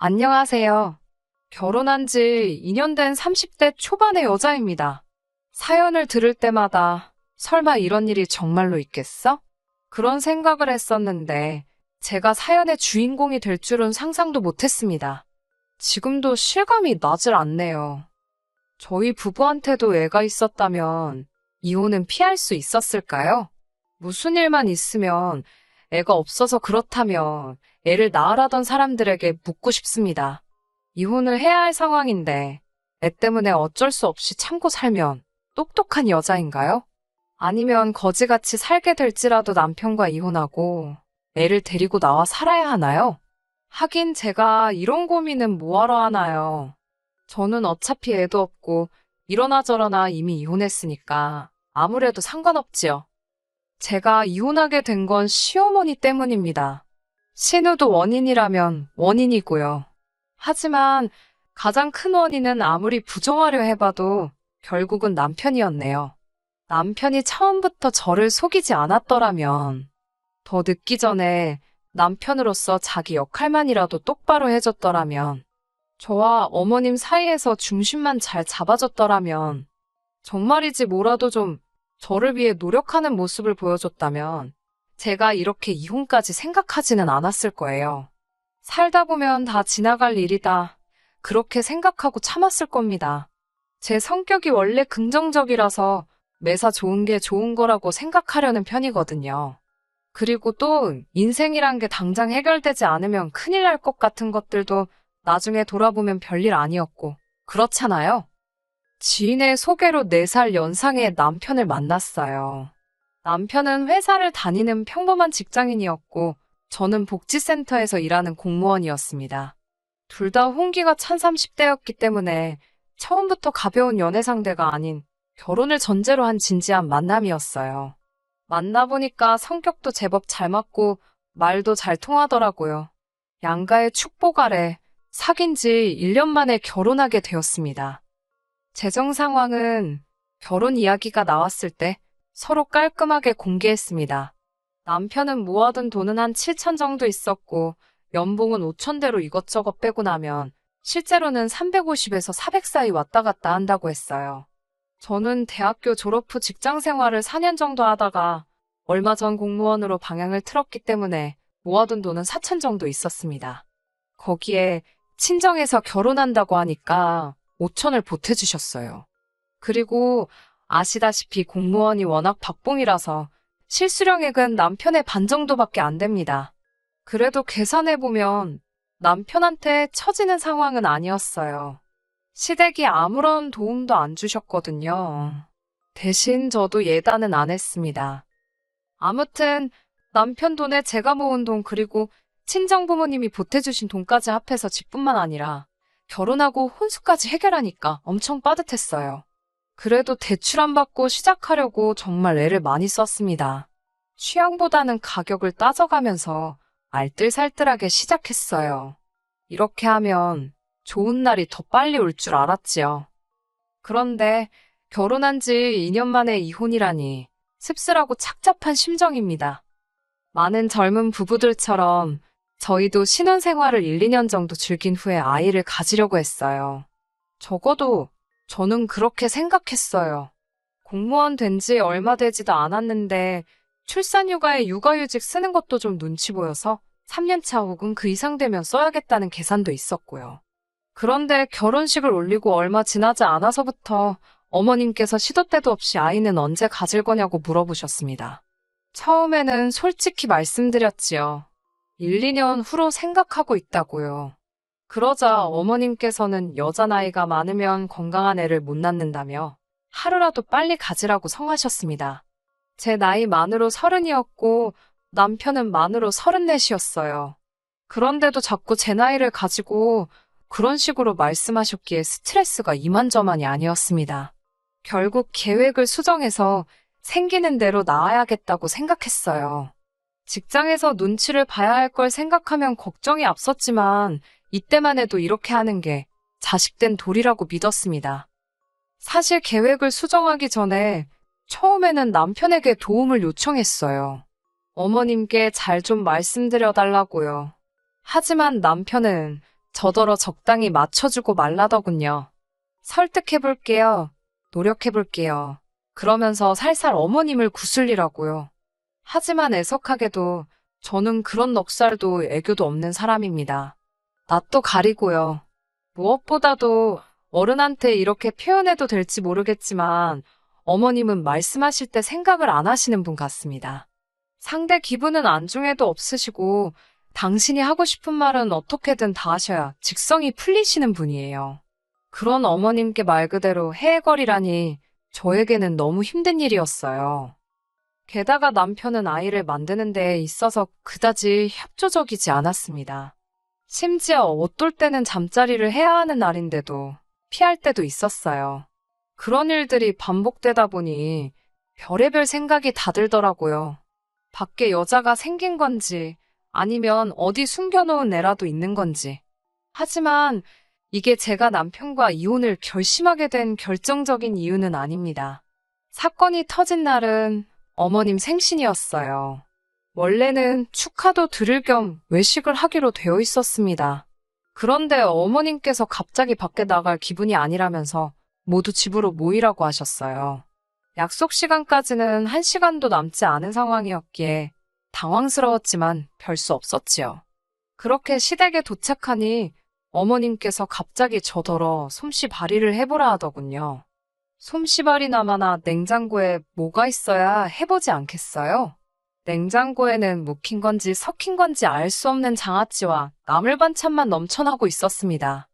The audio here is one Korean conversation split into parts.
안녕하세요. 결혼한 지 2년 된 30대 초반의 여자입니다. 사연을 들을 때마다 설마 이런 일이 정말로 있겠어? 그런 생각을 했었는데 제가 사연의 주인공이 될 줄은 상상도 못했습니다. 지금도 실감이 나질 않네요. 저희 부부한테도 애가 있었다면 이혼은 피할 수 있었을까요? 무슨 일만 있으면 애가 없어서 그렇다면 애를 낳으라던 사람들에게 묻고 싶습니다. 이혼을 해야 할 상황인데 애 때문에 어쩔 수 없이 참고 살면 똑똑한 여자인가요? 아니면 거지같이 살게 될지라도 남편과 이혼하고 애를 데리고 나와 살아야 하나요? 하긴 제가 이런 고민은 뭐하러 하나요? 저는 어차피 애도 없고 이러나 저러나 이미 이혼했으니까 아무래도 상관없지요. 제가 이혼하게 된 건 시어머니 때문입니다. 신우도 원인이라면 원인이고요. 하지만 가장 큰 원인은 아무리 부정하려 해봐도 결국은 남편이었네요. 남편이 처음부터 저를 속이지 않았더라면, 더 늦기 전에 남편으로서 자기 역할만이라도 똑바로 해줬더라면, 저와 어머님 사이에서 중심만 잘 잡아줬더라면, 정말이지 뭐라도 좀 저를 위해 노력하는 모습을 보여줬다면, 제가 이렇게 이혼까지 생각하지는 않았을 거예요. 살다 보면 다 지나갈 일이다. 그렇게 생각하고 참았을 겁니다. 제 성격이 원래 긍정적이라서 매사 좋은 게 좋은 거라고 생각하려는 편이거든요. 그리고 또 인생이란 게 당장 해결되지 않으면 큰일 날 것 같은 것들도 나중에 돌아보면 별일 아니었고, 그렇잖아요. 지인의 소개로 4살 연상의 남편을 만났어요. 남편은 회사를 다니는 평범한 직장인이었고, 저는 복지센터에서 일하는 공무원이었습니다. 둘 다 홍기가 찬 30대였기 때문에 처음부터 가벼운 연애 상대가 아닌 결혼을 전제로 한 진지한 만남이었어요. 만나보니까 성격도 제법 잘 맞고 말도 잘 통하더라고요. 양가의 축복 아래 사귄 지 1년 만에 결혼하게 되었습니다. 재정 상황은 결혼 이야기가 나왔을 때 서로 깔끔하게 공개했습니다. 남편은 모아둔 돈은 한 7천 정도 있었고 연봉은 5천대로 이것저것 빼고 나면 실제로는 350에서 400 사이 왔다 갔다 한다고 했어요. 저는 대학교 졸업 후 직장 생활을 4년 정도 하다가 얼마 전 공무원으로 방향을 틀었기 때문에 모아둔 돈은 4천 정도 있었습니다. 거기에 친정에서 결혼한다고 하니까 5천을 보태주셨어요. 그리고 아시다시피 공무원이 워낙 박봉이라서 실수령액은 남편의 반 정도밖에 안 됩니다. 그래도 계산해보면 남편한테 처지는 상황은 아니었어요. 시댁이 아무런 도움도 안 주셨거든요. 대신 저도 예단은 안 했습니다. 아무튼 남편 돈에 제가 모은 돈 그리고 친정 부모님이 보태주신 돈까지 합해서 집뿐만 아니라 결혼하고 혼수까지 해결하니까 엄청 빠듯했어요. 그래도 대출 안 받고 시작하려고 정말 애를 많이 썼습니다. 취향보다는 가격을 따져가면서 알뜰살뜰하게 시작했어요. 이렇게 하면 좋은 날이 더 빨리 올 줄 알았지요. 그런데 결혼한 지 2년 만에 이혼이라니 씁쓸하고 착잡한 심정입니다. 많은 젊은 부부들처럼 저희도 신혼생활을 1, 2년 정도 즐긴 후에 아이를 가지려고 했어요. 적어도 저는 그렇게 생각했어요. 공무원 된 지 얼마 되지도 않았는데 출산휴가에 육아휴직 쓰는 것도 좀 눈치 보여서 3년차 혹은 그 이상 되면 써야겠다는 계산도 있었고요. 그런데 결혼식을 올리고 얼마 지나지 않아서부터 어머님께서 시도 때도 없이 아이는 언제 가질 거냐고 물어보셨습니다. 처음에는 솔직히 말씀드렸지요. 1, 2년 후로 생각하고 있다고요. 그러자 어머님께서는 여자 나이가 많으면 건강한 애를 못 낳는다며 하루라도 빨리 가지라고 성하셨습니다. 제 나이 만으로 30이었고 남편은 만으로 34이었어요. 그런데도 자꾸 제 나이를 가지고 그런 식으로 말씀하셨기에 스트레스가 이만저만이 아니었습니다. 결국 계획을 수정해서 생기는 대로 낳아야겠다고 생각했어요. 직장에서 눈치를 봐야 할 걸 생각하면 걱정이 앞섰지만 이때만 해도 이렇게 하는 게 자식된 도리라고 믿었습니다. 사실 계획을 수정하기 전에 처음에는 남편에게 도움을 요청했어요. 어머님께 잘 좀 말씀드려달라고요. 하지만 남편은 저더러 적당히 맞춰주고 말라더군요. 설득해볼게요. 노력해볼게요. 그러면서 살살 어머님을 구슬리라고요. 하지만 애석하게도 저는 그런 넉살도 애교도 없는 사람입니다. 낯도 가리고요. 무엇보다도 어른한테 이렇게 표현해도 될지 모르겠지만 어머님은 말씀하실 때 생각을 안 하시는 분 같습니다. 상대 기분은 안중에도 없으시고 당신이 하고 싶은 말은 어떻게든 다 하셔야 직성이 풀리시는 분이에요. 그런 어머님께 말 그대로 해해거리라니 저에게는 너무 힘든 일이었어요. 게다가 남편은 아이를 만드는 데 있어서 그다지 협조적이지 않았습니다. 심지어 어떨 때는 잠자리를 해야 하는 날인데도 피할 때도 있었어요. 그런 일들이 반복되다 보니 별의별 생각이 다 들더라고요. 밖에 여자가 생긴 건지 아니면 어디 숨겨놓은 애라도 있는 건지. 하지만 이게 제가 남편과 이혼을 결심하게 된 결정적인 이유는 아닙니다. 사건이 터진 날은 어머님 생신이었어요. 원래는 축하도 드릴 겸 외식을 하기로 되어 있었습니다. 그런데 어머님께서 갑자기 밖에 나갈 기분이 아니라면서 모두 집으로 모이라고 하셨어요. 약속 시간까지는 1시간도 남지 않은 상황이었기에 당황스러웠지만 별 수 없었지요. 그렇게 시댁에 도착하니 어머님께서 갑자기 저더러 솜씨 발휘를 해보라 하더군요. 솜씨발이나마나 냉장고에 뭐가 있어야 해보지 않겠어요? 냉장고에는 묵힌 건지 섞인 건지 알 수 없는 장아찌와 나물 반찬만 넘쳐나고 있었습니다.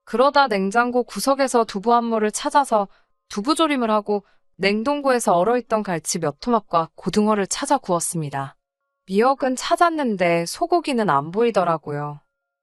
그러다 냉장고 구석에서 두부 한 모를 찾아서 두부조림을 하고 냉동고에서 얼어있던 갈치 몇 토막과 고등어를 찾아 구웠습니다. 미역은 찾았는데 소고기는 안 보이더라고요.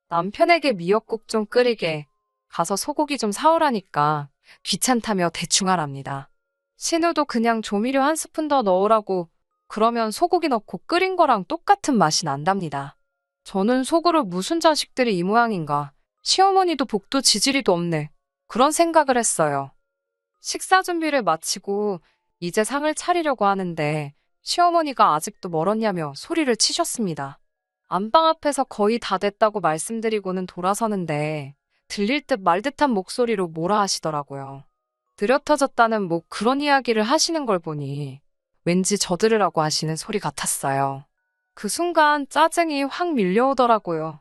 남편에게 미역국 좀 끓이게 가서 소고기 좀 사오라니까 귀찮다며 대충 하랍니다. 신우도 그냥 조미료 한 스푼 더 넣으라고 그러면 소고기 넣고 끓인 거랑 똑같은 맛이 난답니다. 저는 속으로 무슨 자식들이 이 모양인가. 시어머니도 복도 지지리도 없네. 그런 생각을 했어요. 식사 준비를 마치고 이제 상을 차리려고 하는데 시어머니가 아직도 멀었냐며 소리를 치셨습니다. 안방 앞에서 거의 다 됐다고 말씀드리고는 돌아서는데 들릴 듯 말 듯한 목소리로 뭐라 하시더라고요. 느려터졌다는 뭐 그런 이야기를 하시는 걸 보니 왠지 저 들으라고 하시는 소리 같았어요. 그 순간 짜증이 확 밀려오더라고요.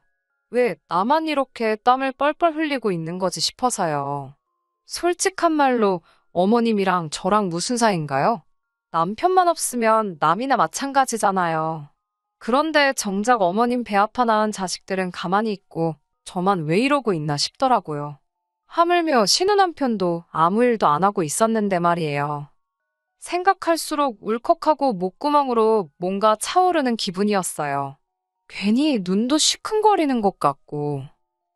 왜 나만 이렇게 땀을 뻘뻘 흘리고 있는 거지 싶어서요. 솔직한 말로 어머님이랑 저랑 무슨 사이인가요? 남편만 없으면 남이나 마찬가지잖아요. 그런데 정작 어머님 배 아파 낳은 자식들은 가만히 있고 저만 왜 이러고 있나 싶더라고요. 하물며 신우 남편도 아무 일도 안 하고 있었는데 말이에요. 생각할수록 울컥하고 목구멍으로 뭔가 차오르는 기분이었어요. 괜히 눈도 시큰거리는 것 같고.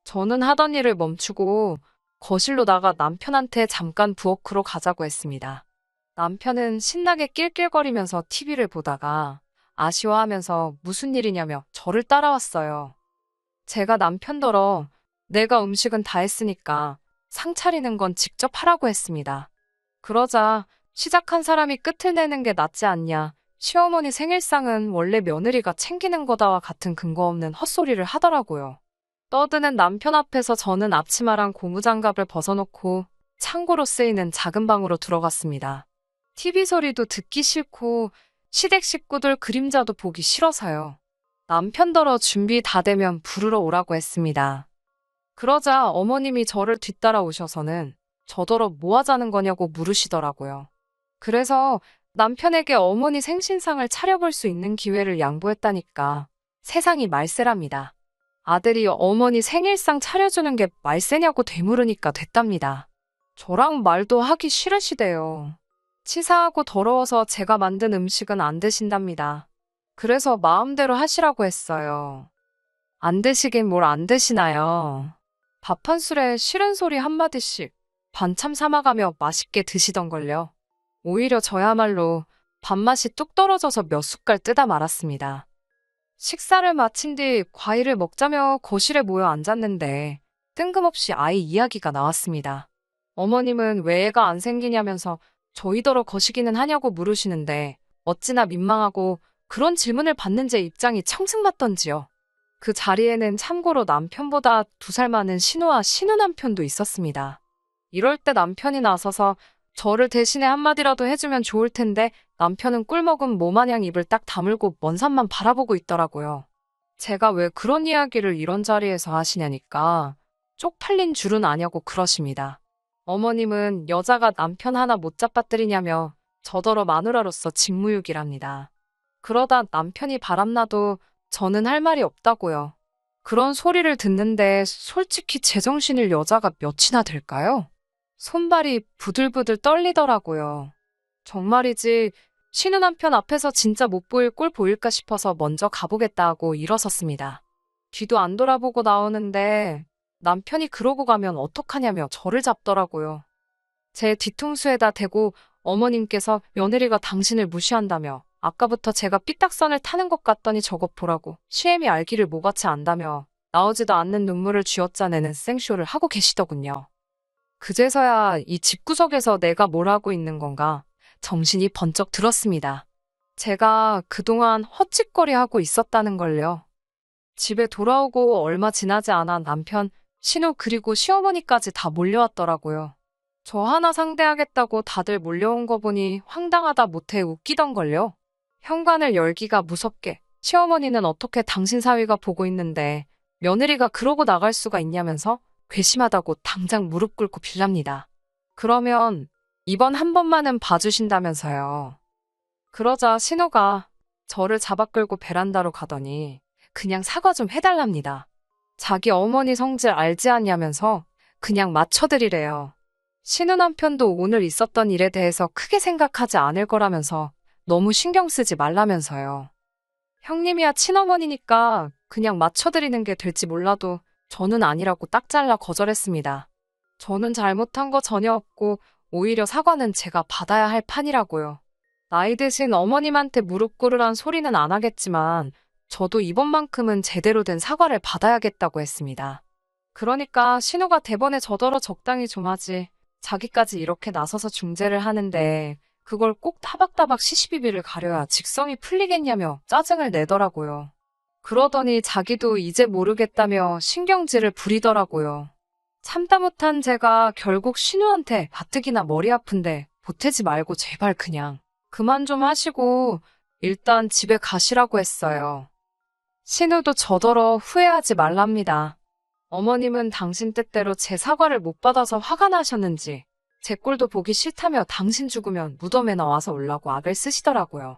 저는 하던 일을 멈추고 거실로 나가 남편한테 잠깐 부엌으로 가자고 했습니다. 남편은 신나게 낄낄거리면서 TV를 보다가 아쉬워하면서 무슨 일이냐며 저를 따라왔어요. 제가 남편더러 내가 음식은 다 했으니까 상 차리는 건 직접 하라고 했습니다. 그러자 시작한 사람이 끝을 내는 게 낫지 않냐. 시어머니 생일상은 원래 며느리가 챙기는 거다와 같은 근거 없는 헛소리를 하더라고요. 떠드는 남편 앞에서 저는 앞치마랑 고무장갑을 벗어놓고 창고로 쓰이는 작은 방으로 들어갔습니다. TV 소리도 듣기 싫고 시댁 식구들 그림자도 보기 싫어서요. 남편더러 준비 다 되면 부르러 오라고 했습니다. 그러자 어머님이 저를 뒤따라 오셔서는 저더러 뭐 하자는 거냐고 물으시더라고요. 그래서 남편에게 어머니 생신상을 차려볼 수 있는 기회를 양보했다니까 세상이 말세랍니다. 아들이 어머니 생일상 차려주는 게 말세냐고 되물으니까 됐답니다. 저랑 말도 하기 싫으시대요. 치사하고 더러워서 제가 만든 음식은 안 드신답니다. 그래서 마음대로 하시라고 했어요. 안 드시긴 뭘 안 드시나요? 밥 한 술에 싫은 소리 한마디씩 반참 삼아가며 맛있게 드시던걸요. 오히려 저야말로 밥맛이 뚝 떨어져서 몇 숟갈 뜨다 말았습니다. 식사를 마친 뒤 과일을 먹자며 거실에 모여 앉았는데 뜬금없이 아이 이야기가 나왔습니다. 어머님은 왜 애가 안 생기냐면서 저희더러 거시기는 하냐고 물으시는데 어찌나 민망하고 그런 질문을 받는 제 입장이 청승맞던지요. 그 자리에는 참고로 남편보다 2살 많은 신우와 신우 남편도 있었습니다. 이럴 때 남편이 나서서 저를 대신에 한마디라도 해주면 좋을 텐데 남편은 꿀먹은 모마냥 입을 딱 다물고 먼 산만 바라보고 있더라고요. 제가 왜 그런 이야기를 이런 자리에서 하시냐니까 쪽팔린 줄은 아냐고 그러십니다. 어머님은 여자가 남편 하나 못 잡아뜨리냐며 저더러 마누라로서 직무유기랍니다. 그러다 남편이 바람나도 저는 할 말이 없다고요. 그런 소리를 듣는데 솔직히 제정신일 여자가 몇이나 될까요? 손발이 부들부들 떨리더라고요. 정말이지 신우 남편 앞에서 진짜 못 보일 꼴 보일까 싶어서 먼저 가보겠다 하고 일어섰습니다. 뒤도 안 돌아보고 나오는데 남편이 그러고 가면 어떡하냐며 저를 잡더라고요. 제 뒤통수에다 대고 어머님께서 며느리가 당신을 무시한다며 아까부터 제가 삐딱선을 타는 것 같더니 저것 보라고 시애미 알기를 뭐같이 안다며 나오지도 않는 눈물을 쥐어짜내는 생쇼를 하고 계시더군요. 그제서야 이 집구석에서 내가 뭘 하고 있는 건가 정신이 번쩍 들었습니다. 제가 그동안 헛짓거리하고 있었다는 걸요. 집에 돌아오고 얼마 지나지 않아 남편, 신우 그리고 시어머니까지 다 몰려왔더라고요. 저 하나 상대하겠다고 다들 몰려온 거 보니 황당하다 못해 웃기던걸요. 현관을 열기가 무섭게 시어머니는 어떻게 당신 사위가 보고 있는데 며느리가 그러고 나갈 수가 있냐면서 괘씸하다고 당장 무릎 꿇고 빌랍니다. 그러면 이번 한 번만은 봐주신다면서요. 그러자 신우가 저를 잡아 끌고 베란다로 가더니 그냥 사과 좀 해달랍니다. 자기 어머니 성질 알지 않냐면서 그냥 맞춰드리래요. 신우 남편도 오늘 있었던 일에 대해서 크게 생각하지 않을 거라면서 너무 신경 쓰지 말라면서요. 형님이야 친어머니니까 그냥 맞춰드리는 게 될지 몰라도 저는 아니라고 딱 잘라 거절했습니다. 저는 잘못한 거 전혀 없고 오히려 사과는 제가 받아야 할 판이라고요. 나이 드신 어머님한테 무릎 꿇으란 소리는 안 하겠지만 저도 이번만큼은 제대로 된 사과를 받아야겠다고 했습니다. 그러니까 신우가 대번에 저더러 적당히 좀 하지 자기까지 이렇게 나서서 중재를 하는데 그걸 꼭 따박따박 시시비비를 가려야 직성이 풀리겠냐며 짜증을 내더라고요. 그러더니 자기도 이제 모르겠다며 신경질을 부리더라고요. 참다 못한 제가 결국 신우한테 가뜩이나 머리 아픈데 보태지 말고 제발 그냥 그만 좀 하시고 일단 집에 가시라고 했어요. 신우도 저더러 후회하지 말랍니다. 어머님은 당신 뜻대로 제 사과를 못 받아서 화가 나셨는지 제 꼴도 보기 싫다며 당신 죽으면 무덤에 나와서 올라고 악을 쓰시더라고요.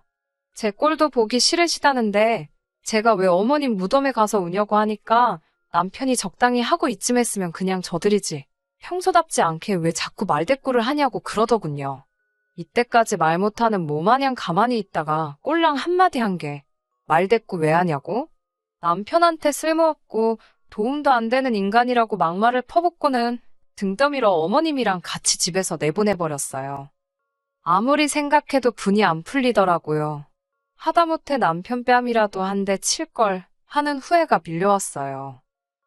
제 꼴도 보기 싫으시다는데 제가 왜 어머님 무덤에 가서 우냐고 하니까 남편이 적당히 하고 이쯤 했으면 그냥 져드리지 평소답지 않게 왜 자꾸 말대꾸를 하냐고 그러더군요. 이때까지 말 못하는 모마냥 가만히 있다가 꼴랑 한마디 한 게 말대꾸 왜 하냐고? 남편한테 쓸모없고 도움도 안 되는 인간이라고 막말을 퍼붓고는 등 떠밀어 어머님이랑 같이 집에서 내보내버렸어요. 아무리 생각해도 분이 안 풀리더라고요. 하다못해 남편 뺨이라도 한 대 칠걸 하는 후회가 밀려왔어요.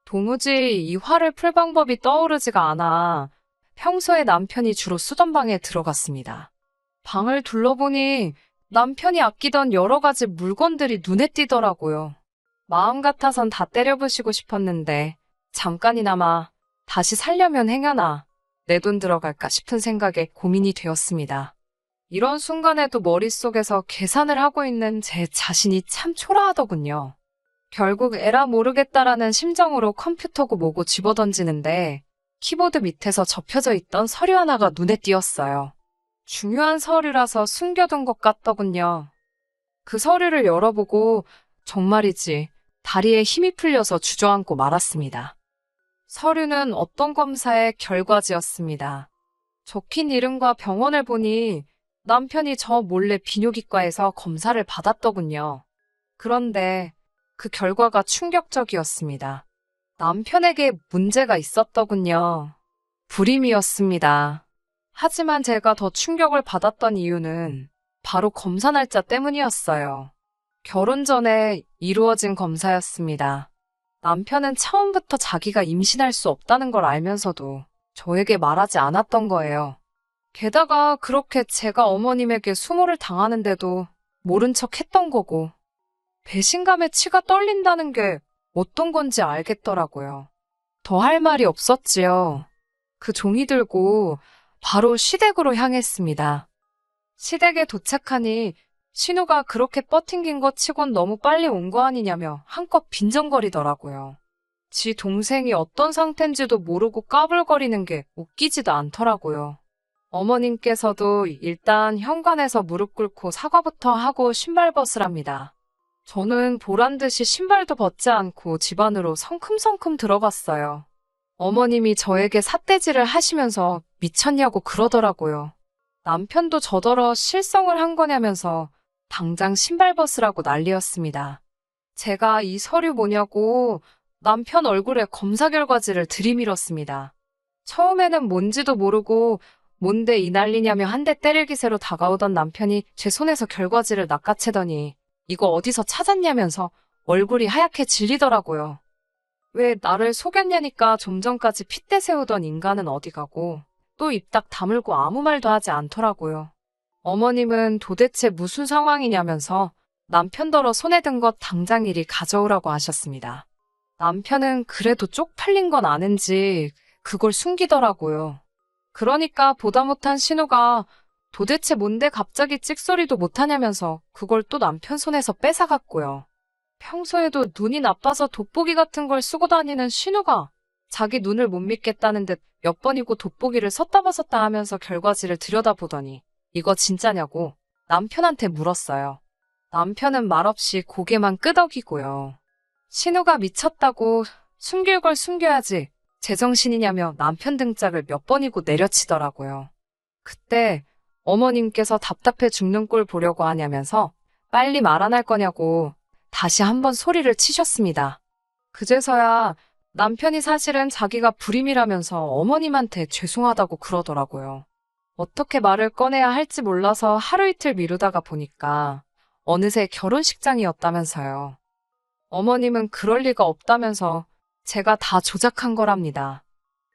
도무지 이 화를 풀 방법이 떠오르지가 않아 평소에 남편이 주로 쓰던 방에 들어갔습니다. 방을 둘러보니 남편이 아끼던 여러 가지 물건들이 눈에 띄더라고요. 마음 같아선 다 때려부시고 싶었는데 잠깐이나마 다시 살려면 행여나 내 돈 들어갈까 싶은 생각에 고민이 되었습니다. 이런 순간에도 머릿속에서 계산을 하고 있는 제 자신이 참 초라하더군요. 결국 에라 모르겠다라는 심정으로 컴퓨터고 뭐고 집어던지는데 키보드 밑에서 접혀져 있던 서류 하나가 눈에 띄었어요. 중요한 서류라서 숨겨둔 것 같더군요. 그 서류를 열어보고 정말이지 다리에 힘이 풀려서 주저앉고 말았습니다. 서류는 어떤 검사의 결과지였습니다. 적힌 이름과 병원을 보니 남편이 저 몰래 비뇨기과에서 검사를 받았더군요. 그런데 그 결과가 충격적이었습니다. 남편에게 문제가 있었더군요. 불임이었습니다. 하지만 제가 더 충격을 받았던 이유는 바로 검사 날짜 때문이었어요. 결혼 전에 이루어진 검사였습니다. 남편은 처음부터 자기가 임신할 수 없다는 걸 알면서도 저에게 말하지 않았던 거예요. 게다가 그렇게 제가 어머님에게 수모를 당하는데도 모른 척 했던 거고 배신감에 치가 떨린다는 게 어떤 건지 알겠더라고요. 더 할 말이 없었지요. 그 종이 들고 바로 시댁으로 향했습니다. 시댁에 도착하니 신우가 그렇게 뻗팅긴 것 치곤 너무 빨리 온 거 아니냐며 한껏 빈정거리더라고요. 지 동생이 어떤 상태인지도 모르고 까불거리는 게 웃기지도 않더라고요. 어머님께서도 일단 현관에서 무릎 꿇고 사과부터 하고 신발 벗으랍니다. 저는 보란듯이 신발도 벗지 않고 집 안으로 성큼성큼 들어갔어요. 어머님이 저에게 삿대질을 하시면서 미쳤냐고 그러더라고요. 남편도 저더러 실성을 한 거냐면서 당장 신발 벗으라고 난리였습니다. 제가 이 서류 뭐냐고 남편 얼굴에 검사 결과지를 들이밀었습니다. 처음에는 뭔지도 모르고 뭔데 이 난리냐며 한 대 때릴 기세로 다가오던 남편이 제 손에서 결과지를 낚아채더니 이거 어디서 찾았냐면서 얼굴이 하얗게 질리더라고요. 왜 나를 속였냐니까 좀 전까지 핏대 세우던 인간은 어디 가고 또 입 딱 다물고 아무 말도 하지 않더라고요. 어머님은 도대체 무슨 상황이냐면서 남편더러 손에 든 것 당장 이리 가져오라고 하셨습니다. 남편은 그래도 쪽팔린 건 아는지 그걸 숨기더라고요. 그러니까 보다 못한 신우가 도대체 뭔데 갑자기 찍소리도 못하냐면서 그걸 또 남편 손에서 뺏어갔고요. 평소에도 눈이 나빠서 돋보기 같은 걸 쓰고 다니는 신우가 자기 눈을 못 믿겠다는 듯 몇 번이고 돋보기를 섰다 벗었다 하면서 결과지를 들여다보더니 이거 진짜냐고 남편한테 물었어요. 남편은 말없이 고개만 끄덕이고요. 신우가 미쳤다고 숨길 걸 숨겨야지 제정신이냐며 남편 등짝을 몇 번이고 내려치더라고요. 그때 어머님께서 답답해 죽는 꼴 보려고 하냐면서 빨리 말 안 할 거냐고 다시 한번 소리를 치셨습니다. 그제서야 남편이 사실은 자기가 불임이라면서 어머님한테 죄송하다고 그러더라고요. 어떻게 말을 꺼내야 할지 몰라서 하루 이틀 미루다가 보니까 어느새 결혼식장이었다면서요. 어머님은 그럴 리가 없다면서 제가 다 조작한 거랍니다.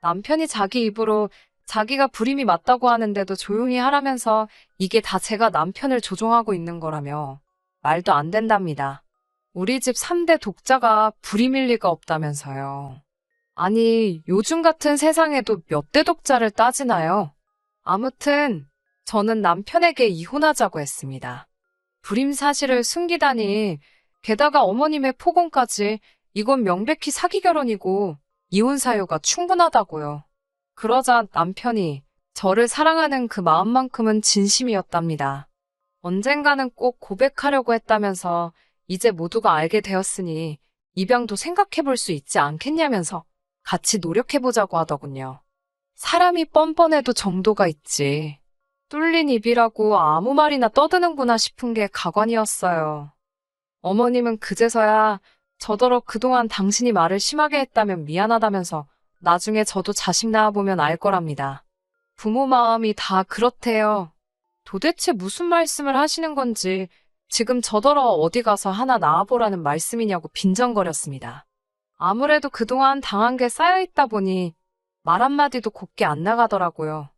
남편이 자기 입으로 자기가 불임이 맞다고 하는데도 조용히 하라면서 이게 다 제가 남편을 조종하고 있는 거라며 말도 안 된답니다. 우리 집 3대 독자가 불임일 리가 없다면서요. 아니, 요즘 같은 세상에도 몇 대 독자를 따지나요? 아무튼 저는 남편에게 이혼하자고 했습니다. 불임 사실을 숨기다니 게다가 어머님의 폭언까지 이건 명백히 사기 결혼이고 이혼 사유가 충분하다고요. 그러자 남편이 저를 사랑하는 그 마음만큼은 진심이었답니다. 언젠가는 꼭 고백하려고 했다면서 이제 모두가 알게 되었으니 입양도 생각해볼 수 있지 않겠냐면서 같이 노력해보자고 하더군요. 사람이 뻔뻔해도 정도가 있지. 뚫린 입이라고 아무 말이나 떠드는구나 싶은 게 가관이었어요. 어머님은 그제서야 저더러 그동안 당신이 말을 심하게 했다면 미안하다면서 나중에 저도 자식 낳아보면 알 거랍니다. 부모 마음이 다 그렇대요. 도대체 무슨 말씀을 하시는 건지 지금 저더러 어디 가서 하나 낳아보라는 말씀이냐고 빈정거렸습니다. 아무래도 그동안 당한 게 쌓여있다 보니 말 한마디도 곱게 안 나가더라고요.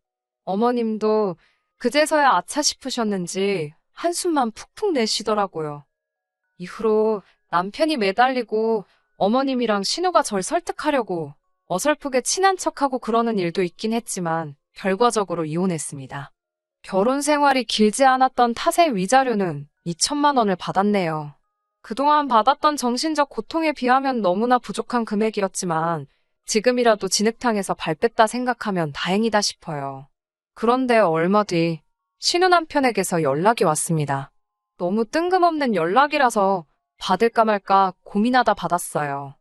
어머님도 그제서야 아차 싶으셨는지 한숨만 푹푹 내쉬더라고요. 이후로 남편이 매달리고 어머님이랑 신우가 절 설득하려고 어설프게 친한 척하고 그러는 일도 있긴 했지만 결과적으로 이혼했습니다. 결혼 생활이 길지 않았던 탓에 위자료는 2천만 원을 받았네요. 그동안 받았던 정신적 고통에 비하면 너무나 부족한 금액이었지만 지금이라도 진흙탕에서 발 뺐다 생각하면 다행이다 싶어요. 그런데 얼마 뒤 신우 남편에게서 연락이 왔습니다. 너무 뜬금없는 연락이라서 받을까 말까 고민하다 받았어요.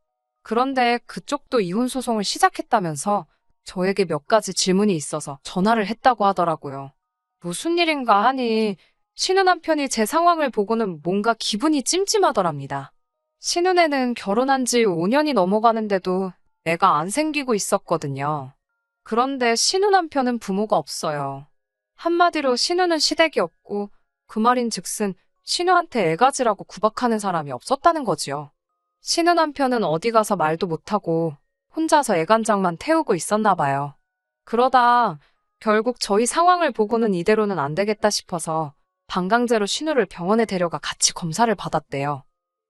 그런데 그쪽도 이혼 소송을 시작했다면서 저에게 몇 가지 질문이 있어서 전화를 했다고 하더라고요. 무슨 일인가 하니 신우 남편이 제 상황을 보고는 뭔가 기분이 찜찜하더랍니다. 신우네는 결혼한 지 5년이 넘어가는데도 애가 안 생기고 있었거든요. 그런데 신우 남편은 부모가 없어요. 한마디로 신우는 시댁이 없고 그 말인즉슨 신우한테 애 가지라고 구박하는 사람이 없었다는 거지요. 신우 남편은 어디 가서 말도 못하고 혼자서 애간장만 태우고 있었나 봐요. 그러다 결국 저희 상황을 보고는 이대로는 안 되겠다 싶어서 방강제로 신우를 병원에 데려가 같이 검사를 받았대요.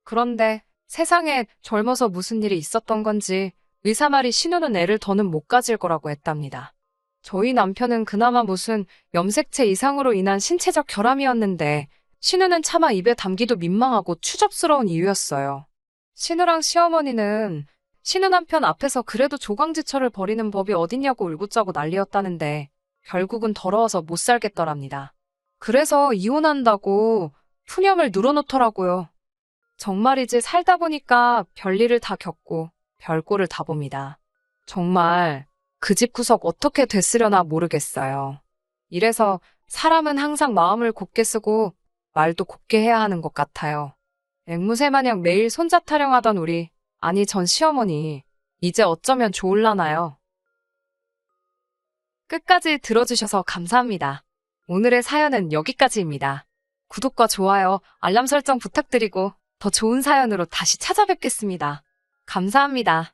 그런데 세상에 젊어서 무슨 일이 있었던 건지 의사 말이 신우는 애를 더는 못 가질 거라고 했답니다. 저희 남편은 그나마 무슨 염색체 이상으로 인한 신체적 결함이었는데 신우는 차마 입에 담기도 민망하고 추접스러운 이유였어요. 신우랑 시어머니는 신우 남편 앞에서 그래도 조강지처를 벌이는 법이 어딨냐고 울고짜고 난리였다는데 결국은 더러워서 못 살겠더랍니다. 그래서 이혼한다고 푸념을 늘어놓더라고요. 정말이지 살다 보니까 별일을 다 겪고 별꼴을 다 봅니다. 정말 그 집 구석 어떻게 됐으려나 모르겠어요. 이래서 사람은 항상 마음을 곧게 쓰고 말도 곧게 해야 하는 것 같아요. 앵무새 마냥 매일 손자 타령하던 우리, 아니 전 시어머니, 이제 어쩌면 좋을라나요? 끝까지 들어주셔서 감사합니다. 오늘의 사연은 여기까지입니다. 구독과 좋아요, 알람 설정 부탁드리고 더 좋은 사연으로 다시 찾아뵙겠습니다. 감사합니다.